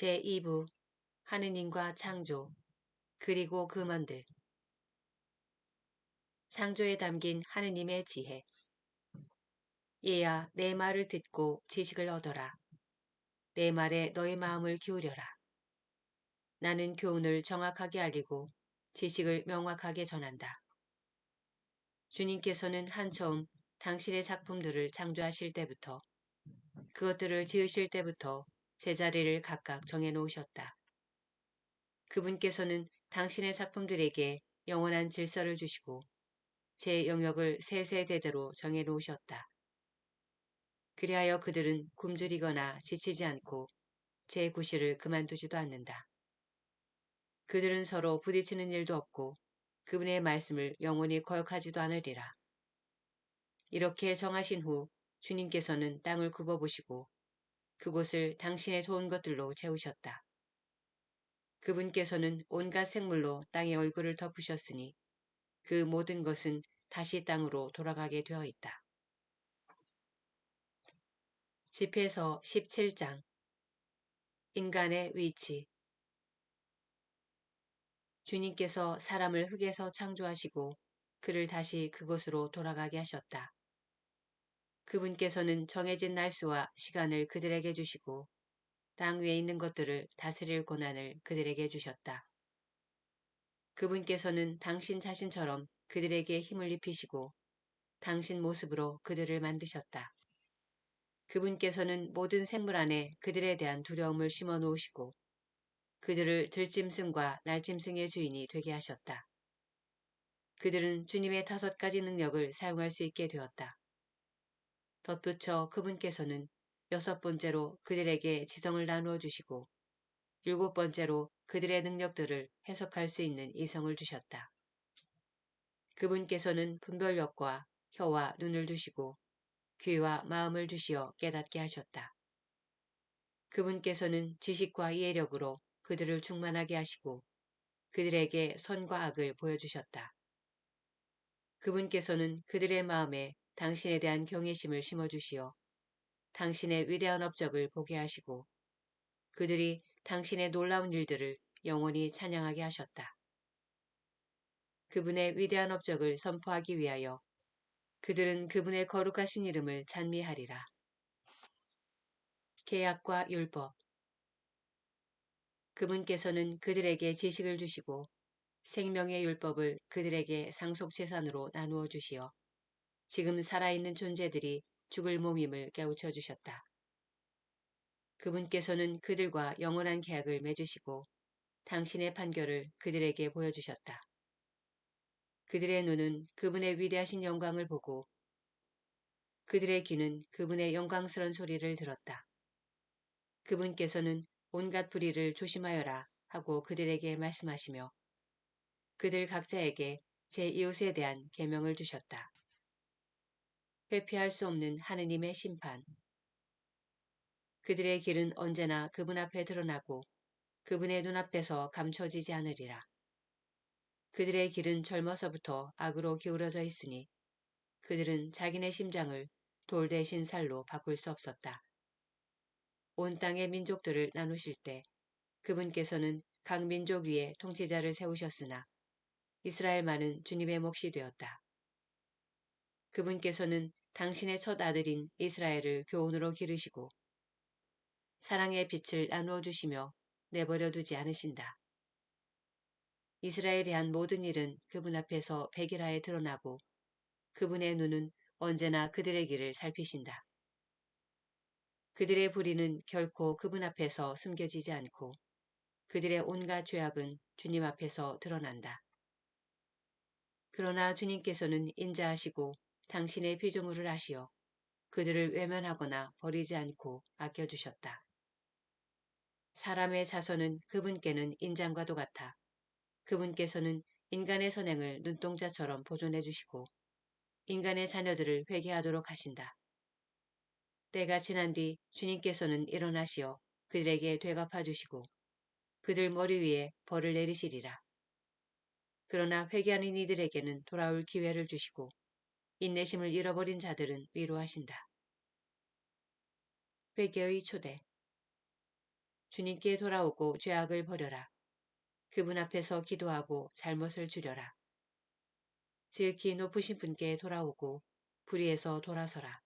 제2부 하느님과 창조 그리고 금원들. 창조에 담긴 하느님의 지혜. 얘야, 내 말을 듣고 지식을 얻어라. 내 말에 너의 마음을 기울여라. 나는 교훈을 정확하게 알리고 지식을 명확하게 전한다. 주님께서는 한처음 당신의 작품들을 창조하실 때부터, 그것들을 지으실 때부터 제자리를 각각 정해놓으셨다. 그분께서는 당신의 작품들에게 영원한 질서를 주시고 제 영역을 세세대대로 정해놓으셨다. 그리하여 그들은 굶주리거나 지치지 않고 제 구실을 그만두지도 않는다. 그들은 서로 부딪히는 일도 없고 그분의 말씀을 영원히 거역하지도 않으리라. 이렇게 정하신 후 주님께서는 땅을 굽어보시고 그곳을 당신의 좋은 것들로 채우셨다. 그분께서는 온갖 생물로 땅의 얼굴을 덮으셨으니 그 모든 것은 다시 땅으로 돌아가게 되어 있다. 집회서 17장. 인간의 위치. 주님께서 사람을 흙에서 창조하시고 그를 다시 그곳으로 돌아가게 하셨다. 그분께서는 정해진 날수와 시간을 그들에게 주시고 땅 위에 있는 것들을 다스릴 권한을 그들에게 주셨다. 그분께서는 당신 자신처럼 그들에게 힘을 입히시고 당신 모습으로 그들을 만드셨다. 그분께서는 모든 생물 안에 그들에 대한 두려움을 심어 놓으시고 그들을 들짐승과 날짐승의 주인이 되게 하셨다. 그들은 주님의 5가지 능력을 사용할 수 있게 되었다. 덧붙여 그분께서는 6번째로 그들에게 지성을 나누어 주시고 7번째로 그들의 능력들을 해석할 수 있는 이성을 주셨다. 그분께서는 분별력과 혀와 눈을 주시고 귀와 마음을 주시어 깨닫게 하셨다. 그분께서는 지식과 이해력으로 그들을 충만하게 하시고 그들에게 선과 악을 보여주셨다. 그분께서는 그들의 마음에 당신에 대한 경외심을 심어주시어 당신의 위대한 업적을 보게 하시고 그들이 당신의 놀라운 일들을 영원히 찬양하게 하셨다. 그분의 위대한 업적을 선포하기 위하여 그들은 그분의 거룩하신 이름을 찬미하리라. 계약과 율법. 그분께서는 그들에게 지식을 주시고 생명의 율법을 그들에게 상속재산으로 나누어 주시어 지금 살아있는 존재들이 죽을 몸임을 깨우쳐 주셨다. 그분께서는 그들과 영원한 계약을 맺으시고 당신의 판결을 그들에게 보여주셨다. 그들의 눈은 그분의 위대하신 영광을 보고 그들의 귀는 그분의 영광스러운 소리를 들었다. 그분께서는 온갖 불의를 조심하여라 하고 그들에게 말씀하시며 그들 각자에게 제 이웃에 대한 계명을 주셨다. 회피할 수 없는 하느님의 심판. 그들의 길은 언제나 그분 앞에 드러나고 그분의 눈앞에서 감춰지지 않으리라. 그들의 길은 젊어서부터 악으로 기울어져 있으니 그들은 자기네 심장을 돌 대신 살로 바꿀 수 없었다. 온 땅의 민족들을 나누실 때 그분께서는 각 민족 위에 통치자를 세우셨으나 이스라엘만은 주님의 몫이 되었다. 그분께서는 당신의 첫 아들인 이스라엘을 교훈으로 기르시고 사랑의 빛을 나누어 주시며 내버려 두지 않으신다. 이스라엘이 한 모든 일은 그분 앞에서 백일하에 드러나고 그분의 눈은 언제나 그들의 길을 살피신다. 그들의 불의는 결코 그분 앞에서 숨겨지지 않고 그들의 온갖 죄악은 주님 앞에서 드러난다. 그러나 주님께서는 인자하시고 당신의 피조물을 아시어 그들을 외면하거나 버리지 않고 아껴주셨다. 사람의 자손은 그분께는 인장과도 같아 그분께서는 인간의 선행을 눈동자처럼 보존해 주시고 인간의 자녀들을 회개하도록 하신다. 때가 지난 뒤 주님께서는 일어나시어 그들에게 되갚아 주시고 그들 머리 위에 벌을 내리시리라. 그러나 회개하는 이들에게는 돌아올 기회를 주시고 인내심을 잃어버린 자들은 위로하신다. 회개의 초대. 주님께 돌아오고 죄악을 버려라. 그분 앞에서 기도하고 잘못을 줄여라. 지극히 높으신 분께 돌아오고 불의에서 돌아서라.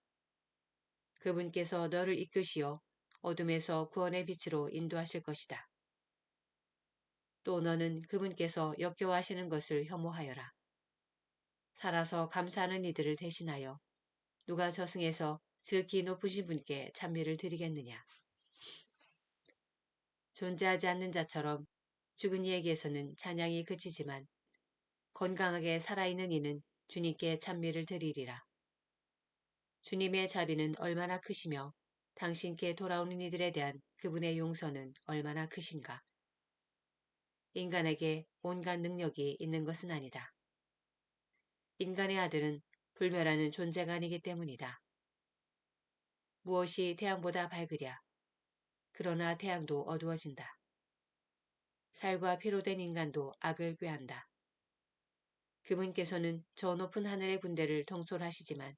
그분께서 너를 이끄시어 어둠에서 구원의 빛으로 인도하실 것이다. 또 너는 그분께서 역겨워하시는 것을 혐오하여라. 살아서 감사하는 이들을 대신하여 누가 저승에서 지극히 높으신 분께 찬미를 드리겠느냐. 존재하지 않는 자처럼 죽은 이에게서는 찬양이 그치지만 건강하게 살아있는 이는 주님께 찬미를 드리리라. 주님의 자비는 얼마나 크시며 당신께 돌아오는 이들에 대한 그분의 용서는 얼마나 크신가. 인간에게 온갖 능력이 있는 것은 아니다. 인간의 아들은 불멸하는 존재가 아니기 때문이다. 무엇이 태양보다 밝으랴. 그러나 태양도 어두워진다. 살과 피로 된 인간도 악을 꾀한다. 그분께서는 저 높은 하늘의 군대를 통솔하시지만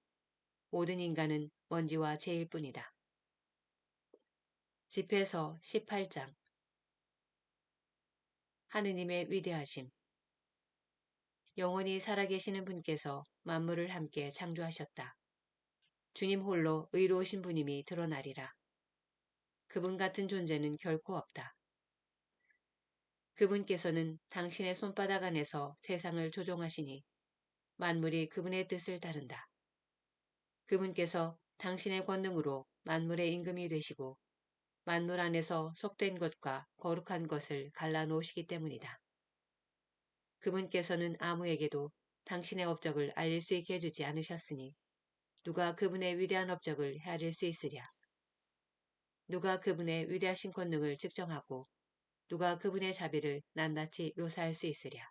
모든 인간은 먼지와 재일 뿐이다. 집회서 18장. 하느님의 위대하심. 영원히 살아계시는 분께서 만물을 함께 창조하셨다. 주님 홀로 의로우신 분임이 드러나리라. 그분 같은 존재는 결코 없다. 그분께서는 당신의 손바닥 안에서 세상을 조종하시니 만물이 그분의 뜻을 따른다. 그분께서 당신의 권능으로 만물의 임금이 되시고 만물 안에서 속된 것과 거룩한 것을 갈라놓으시기 때문이다. 그분께서는 아무에게도 당신의 업적을 알릴 수 있게 해주지 않으셨으니 누가 그분의 위대한 업적을 헤아릴 수 있으랴. 누가 그분의 위대하신 권능을 측정하고 누가 그분의 자비를 낱낱이 묘사할 수 있으랴.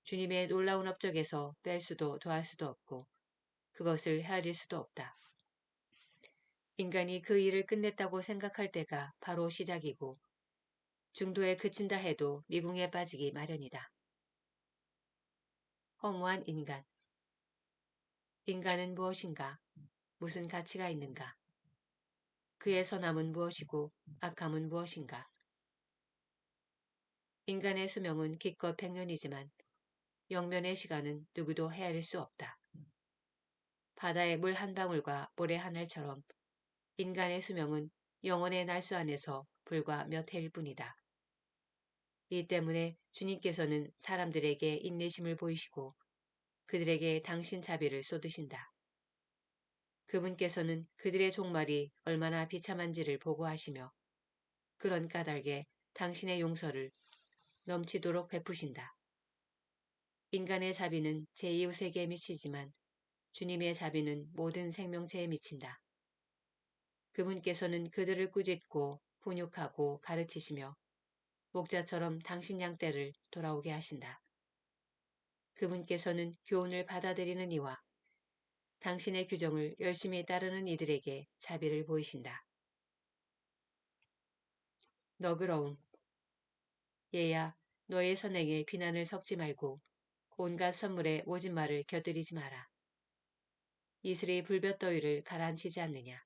주님의 놀라운 업적에서 뺄 수도 더할 수도 없고 그것을 헤아릴 수도 없다. 인간이 그 일을 끝냈다고 생각할 때가 바로 시작이고 중도에 그친다 해도 미궁에 빠지기 마련이다. 허무한 인간. 인간은 무엇인가? 무슨 가치가 있는가? 그의 선함은 무엇이고 악함은 무엇인가? 인간의 수명은 기껏 100년이지만 영면의 시간은 누구도 헤아릴 수 없다. 바다의 물 한 방울과 모래 한 알처럼 인간의 수명은 영원의 날수 안에서 불과 몇 해일 뿐이다. 이 때문에 주님께서는 사람들에게 인내심을 보이시고 그들에게 당신 자비를 쏟으신다. 그분께서는 그들의 종말이 얼마나 비참한지를 보고하시며 그런 까닭에 당신의 용서를 넘치도록 베푸신다. 인간의 자비는 제2의 미치지만 주님의 자비는 모든 생명체에 미친다. 그분께서는 그들을 꾸짖고 훈육하고 가르치시며 목자처럼 당신 양떼를 돌아오게 하신다. 그분께서는 교훈을 받아들이는 이와 당신의 규정을 열심히 따르는 이들에게 자비를 보이신다. 너그러움. 얘야, 너의 선행에 비난을 섞지 말고 온갖 선물에 모진 말을 곁들이지 마라. 이슬이 불볕더위를 가라앉히지 않느냐.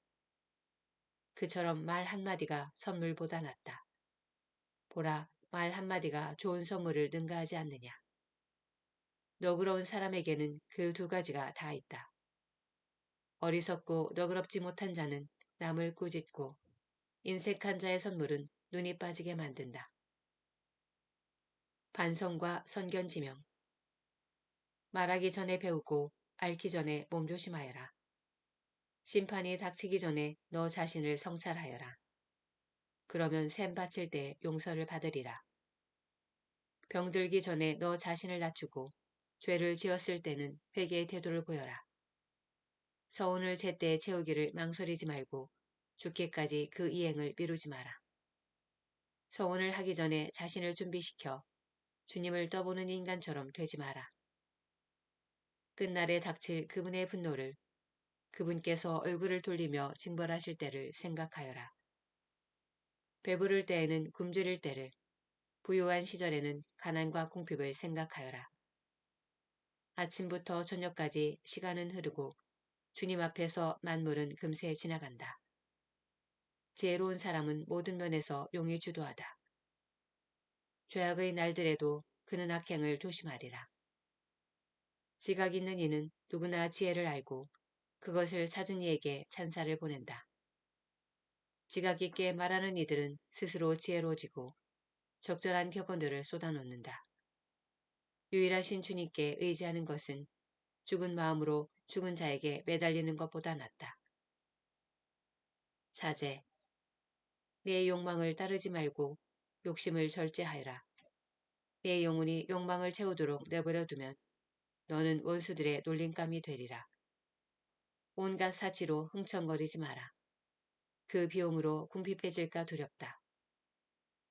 그처럼 말 한마디가 선물보다 낫다. 보라, 말 한마디가 좋은 선물을 능가하지 않느냐. 너그러운 사람에게는 그 두 가지가 다 있다. 어리석고 너그럽지 못한 자는 남을 꾸짖고 인색한 자의 선물은 눈이 빠지게 만든다. 반성과 선견지명. 말하기 전에 배우고 앓기 전에 몸조심하여라. 심판이 닥치기 전에 너 자신을 성찰하여라. 그러면 샘 바칠 때 용서를 받으리라. 병들기 전에 너 자신을 낮추고 죄를 지었을 때는 회개의 태도를 보여라. 서운을 제때 채우기를 망설이지 말고 죽기까지 그 이행을 미루지 마라. 서운을 하기 전에 자신을 준비시켜 주님을 떠보는 인간처럼 되지 마라. 끝날에 닥칠 그분의 분노를 그분께서 얼굴을 돌리며 징벌하실 때를 생각하여라. 배부를 때에는 굶주릴 때를, 부유한 시절에는 가난과 궁핍을 생각하여라. 아침부터 저녁까지 시간은 흐르고 주님 앞에서 만물은 금세 지나간다. 지혜로운 사람은 모든 면에서 용이 주도하다. 죄악의 날들에도 그는 악행을 조심하리라. 지각 있는 이는 누구나 지혜를 알고 그것을 찾은 이에게 찬사를 보낸다. 지각 있게 말하는 이들은 스스로 지혜로워지고 적절한 격언들을 쏟아놓는다. 유일하신 주님께 의지하는 것은 죽은 마음으로 죽은 자에게 매달리는 것보다 낫다. 자제. 내 욕망을 따르지 말고 욕심을 절제하여라. 내 영혼이 욕망을 채우도록 내버려 두면 너는 원수들의 놀림감이 되리라. 온갖 사치로 흥청거리지 마라. 그 비용으로 궁핍해질까 두렵다.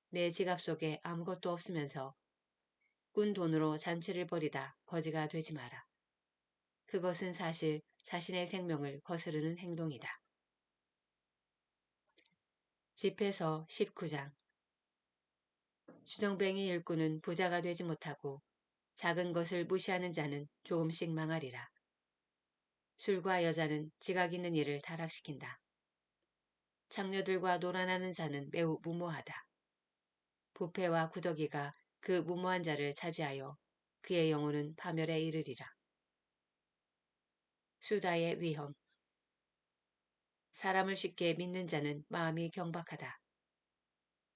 내 지갑 속에 아무것도 없으면서 꾼 돈으로 잔치를 벌이다 거지가 되지 마라. 그것은 사실 자신의 생명을 거스르는 행동이다. 집에서 19장. 주정뱅이 일꾼은 부자가 되지 못하고 작은 것을 무시하는 자는 조금씩 망하리라. 술과 여자는 지각 있는 일을 타락시킨다. 창녀들과 놀아나는 자는 매우 무모하다. 부패와 구더기가 그 무모한 자를 차지하여 그의 영혼은 파멸에 이르리라. 수다의 위험. 사람을 쉽게 믿는 자는 마음이 경박하다.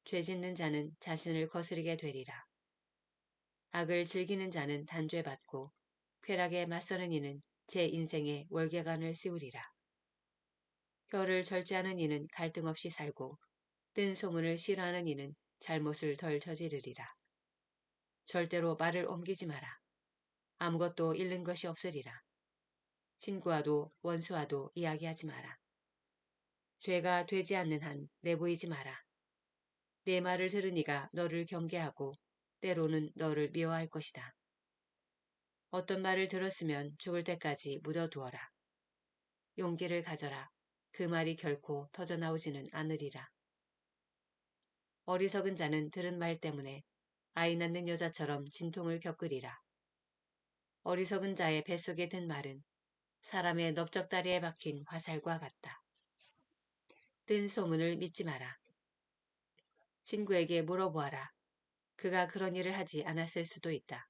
죄 짓는 자는 자신을 거스르게 되리라. 악을 즐기는 자는 단죄받고 쾌락에 맞서는 이는 제 인생에 월계관을 씌우리라. 혀를 절제하는 이는 갈등 없이 살고 뜬 소문을 싫어하는 이는 잘못을 덜 저지르리라. 절대로 말을 옮기지 마라. 아무것도 잃는 것이 없으리라. 친구와도 원수와도 이야기하지 마라. 죄가 되지 않는 한 내보이지 마라. 내 말을 들으니가 너를 경계하고 때로는 너를 미워할 것이다. 어떤 말을 들었으면 죽을 때까지 묻어두어라. 용기를 가져라. 그 말이 결코 터져나오지는 않으리라. 어리석은 자는 들은 말 때문에 아이 낳는 여자처럼 진통을 겪으리라. 어리석은 자의 뱃속에 든 말은 사람의 넓적다리에 박힌 화살과 같다. 뜬 소문을 믿지 마라. 친구에게 물어보아라. 그가 그런 일을 하지 않았을 수도 있다.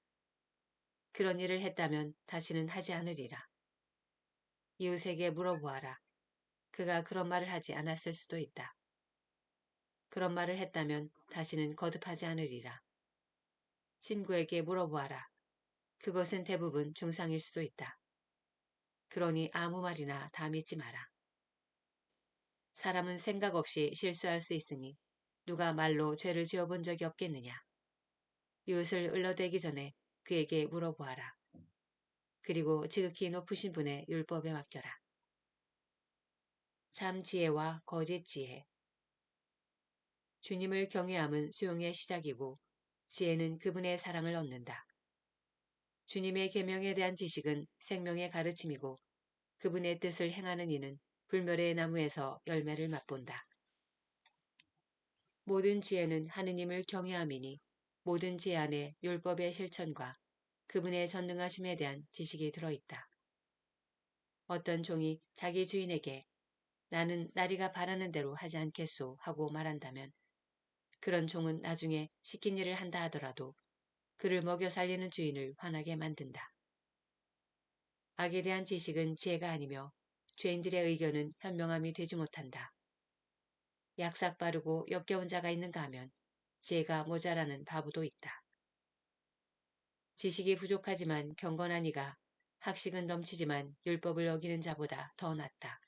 그런 일을 했다면 다시는 하지 않으리라. 이웃에게 물어보아라. 그가 그런 말을 하지 않았을 수도 있다. 그런 말을 했다면 다시는 거듭하지 않으리라. 친구에게 물어보아라. 그것은 대부분 중상일 수도 있다. 그러니 아무 말이나 다 믿지 마라. 사람은 생각 없이 실수할 수 있으니 누가 말로 죄를 지어본 적이 없겠느냐. 이웃을 을러대기 전에 그에게 물어보아라. 그리고 지극히 높으신 분의 율법에 맡겨라. 참 지혜와 거짓 지혜. 주님을 경외함은 수용의 시작이고 지혜는 그분의 사랑을 얻는다. 주님의 계명에 대한 지식은 생명의 가르침이고 그분의 뜻을 행하는 이는 불멸의 나무에서 열매를 맛본다. 모든 지혜는 하느님을 경외함이니 모든 지혜 안에 율법의 실천과 그분의 전능하심에 대한 지식이 들어있다. 어떤 종이 자기 주인에게 나는 나리가 바라는 대로 하지 않겠소 하고 말한다면 그런 종은 나중에 시킨 일을 한다 하더라도 그를 먹여 살리는 주인을 화나게 만든다. 악에 대한 지식은 지혜가 아니며 죄인들의 의견은 현명함이 되지 못한다. 약삭 빠르고 역겨운 자가 있는가 하면 지혜가 모자라는 바보도 있다. 지식이 부족하지만 경건한 이가 학식은 넘치지만 율법을 어기는 자보다 더 낫다.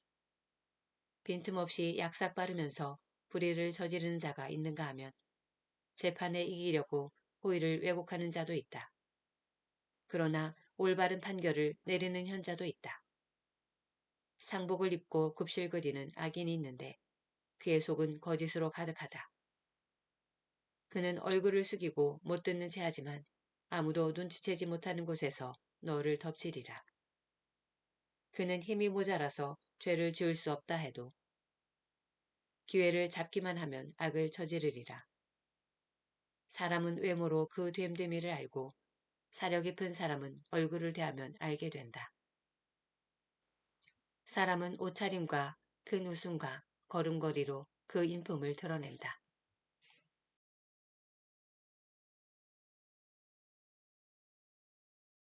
빈틈없이 약삭 빠르면서 불의를 저지르는 자가 있는가 하면 재판에 이기려고 호의를 왜곡하는 자도 있다. 그러나 올바른 판결을 내리는 현자도 있다. 상복을 입고 굽실거리는 악인이 있는데 그의 속은 거짓으로 가득하다. 그는 얼굴을 숙이고 못 듣는 체 하지만 아무도 눈치채지 못하는 곳에서 너를 덮치리라. 그는 힘이 모자라서 죄를 지을 수 없다 해도 기회를 잡기만 하면 악을 저지르리라. 사람은 외모로 그 됨됨이를 알고 사려 깊은 사람은 얼굴을 대하면 알게 된다. 사람은 옷차림과 큰 웃음과 걸음걸이로 그 인품을 드러낸다.